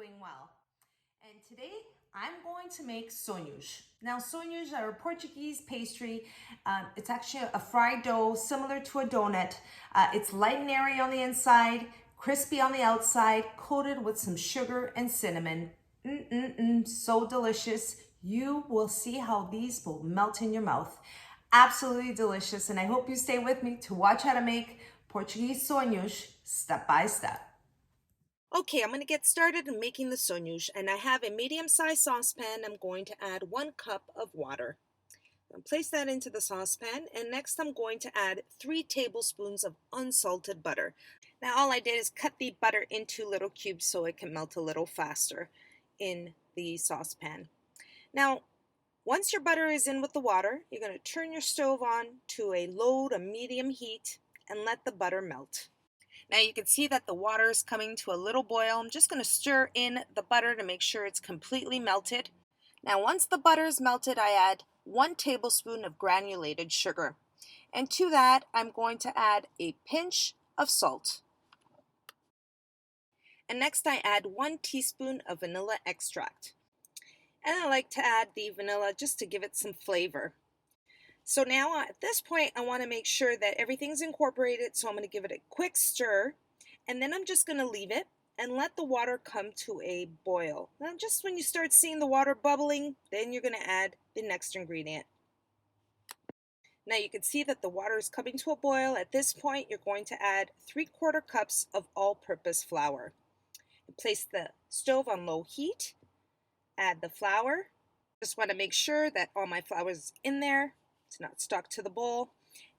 doing well. And today I'm going to make sonhos. Now sonhos are a Portuguese pastry. It's actually a fried dough similar to a donut. It's light and airy on the inside, crispy on the outside, coated with some sugar and cinnamon. So delicious. You will see how these will melt in your mouth. Absolutely delicious, and I hope you stay with me to watch how to make Portuguese sonhos step by step. Okay, I'm going to get started in making the sonhos, and I have a medium-sized saucepan. I'm going to add 1 cup of water. I'll place that into the saucepan, and next I'm going to add 3 tablespoons of unsalted butter. Now all I did is cut the butter into little cubes so it can melt a little faster in the saucepan. Now, once your butter is in with the water, you're going to turn your stove on to a low to medium heat and let the butter melt. Now you can see that the water is coming to a little boil. I'm just going to stir in the butter to make sure it's completely melted. Now once the butter is melted, I add 1 tablespoon of granulated sugar. And to that, I'm going to add a pinch of salt. And next I add 1 teaspoon of vanilla extract. And I like to add the vanilla just to give it some flavor. So now at this point I want to make sure that everything's incorporated, so I'm going to give it a quick stir, and then I'm just going to leave it and let the water come to a boil. Now just when you start seeing the water bubbling, then you're going to add the next ingredient. Now you can see that the water is coming to a boil. At this point you're going to add 3/4 cups of all-purpose flour. Place the stove on low heat, add the flour. Just want to make sure that all my flour is in there. It's not stuck to the bowl,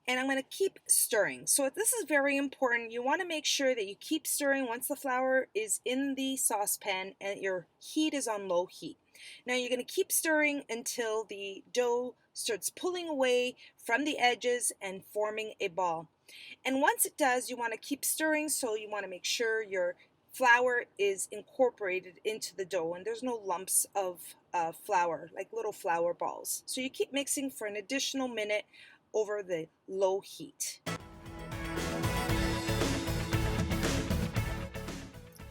and I'm going to keep stirring. So this is very important. You want to make sure that you keep stirring once the flour is in the saucepan and your heat is on low heat. Now you're going to keep stirring until the dough starts pulling away from the edges and forming a ball. And once it does, you want to keep stirring, so you want to make sure your flour is incorporated into the dough and there's no lumps of flour, like little flour balls. So you keep mixing for an additional minute over the low heat.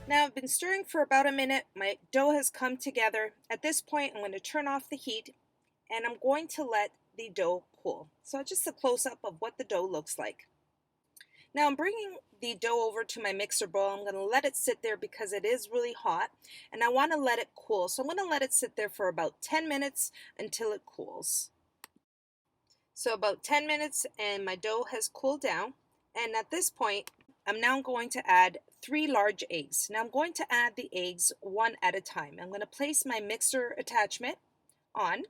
Now I've been stirring for about a minute. My dough has come together. At this point I'm going to turn off the heat and I'm going to let the dough cool. So just a close-up of what the dough looks like. Now I'm bringing the dough over to my mixer bowl. I'm going to let it sit there because it is really hot and I want to let it cool. So I'm going to let it sit there for about 10 minutes until it cools. So about 10 minutes and my dough has cooled down, and at this point I'm now going to add 3 large eggs. Now I'm going to add the eggs one at a time. I'm going to place my mixer attachment on,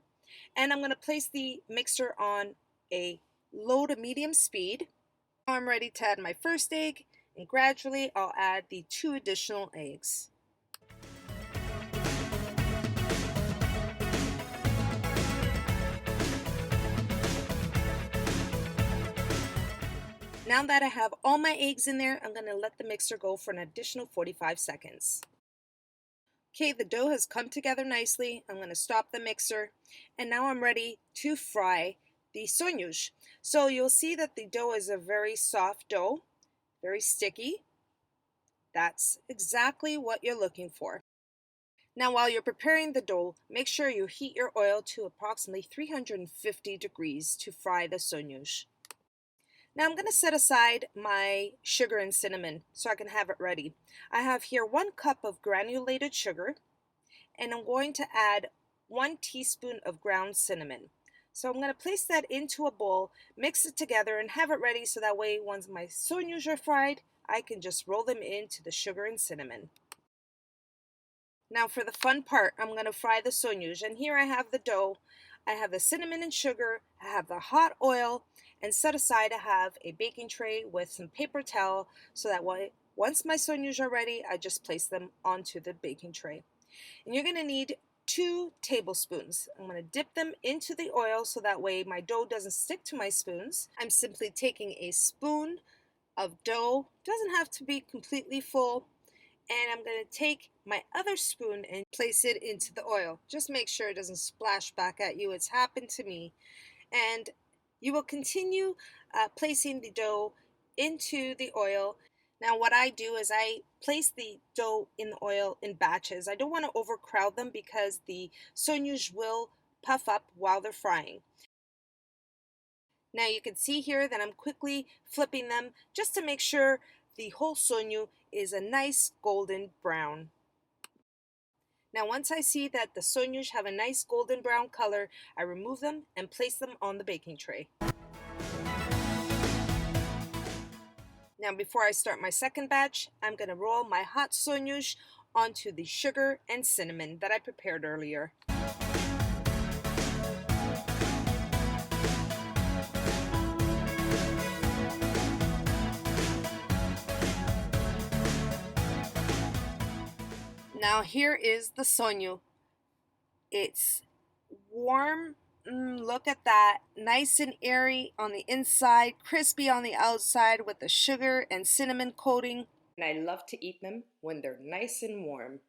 and I'm going to place the mixer on a low to medium speed. I'm ready to add my first egg, and gradually I'll add the 2 additional eggs. Now that I have all my eggs in there, I'm going to let the mixer go for an additional 45 seconds. Okay, the dough has come together nicely. I'm going to stop the mixer, and now I'm ready to fry the sonhos. So you'll see that the dough is a very soft dough, very sticky. That's exactly what you're looking for. Now while you're preparing the dough, make sure you heat your oil to approximately 350 degrees to fry the sonhos. Now I'm going to set aside my sugar and cinnamon so I can have it ready. I have here 1 cup of granulated sugar, and I'm going to add 1 teaspoon of ground cinnamon. So I'm going to place that into a bowl, mix it together, and have it ready so that way once my sonhos are fried, I can just roll them into the sugar and cinnamon. Now for the fun part, I'm going to fry the sonhos, and here I have the dough. I have the cinnamon and sugar, I have the hot oil, and set aside I have a baking tray with some paper towel so that way once my sonhos are ready, I just place them onto the baking tray. And you're going to need 2 tablespoons. I'm going to dip them into the oil so that way my dough doesn't stick to my spoons. I'm simply taking a spoon of dough, doesn't have to be completely full, and I'm going to take my other spoon and place it into the oil. Just make sure it doesn't splash back at you. It's happened to me. And you will continue placing the dough into the oil Now what I do is I place the dough in the oil in batches. I don't want to overcrowd them because the sonhos will puff up while they're frying. Now you can see here that I'm quickly flipping them just to make sure the whole sonho is a nice golden brown. Now once I see that the sonhos have a nice golden brown color, I remove them and place them on the baking tray. Now before I start my second batch, I'm going to roll my hot sonhos onto the sugar and cinnamon that I prepared earlier. Now here is the sonho. It's warm. Look at that. Nice and airy on the inside, crispy on the outside with the sugar and cinnamon coating. And I love to eat them when they're nice and warm.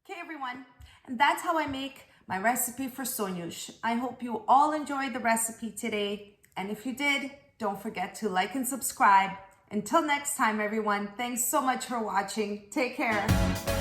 Okay everyone, and that's how I make my recipe for sonhos. I hope you all enjoyed the recipe today, and if you did, don't forget to like and subscribe. Until next time everyone, thanks so much for watching. Take care.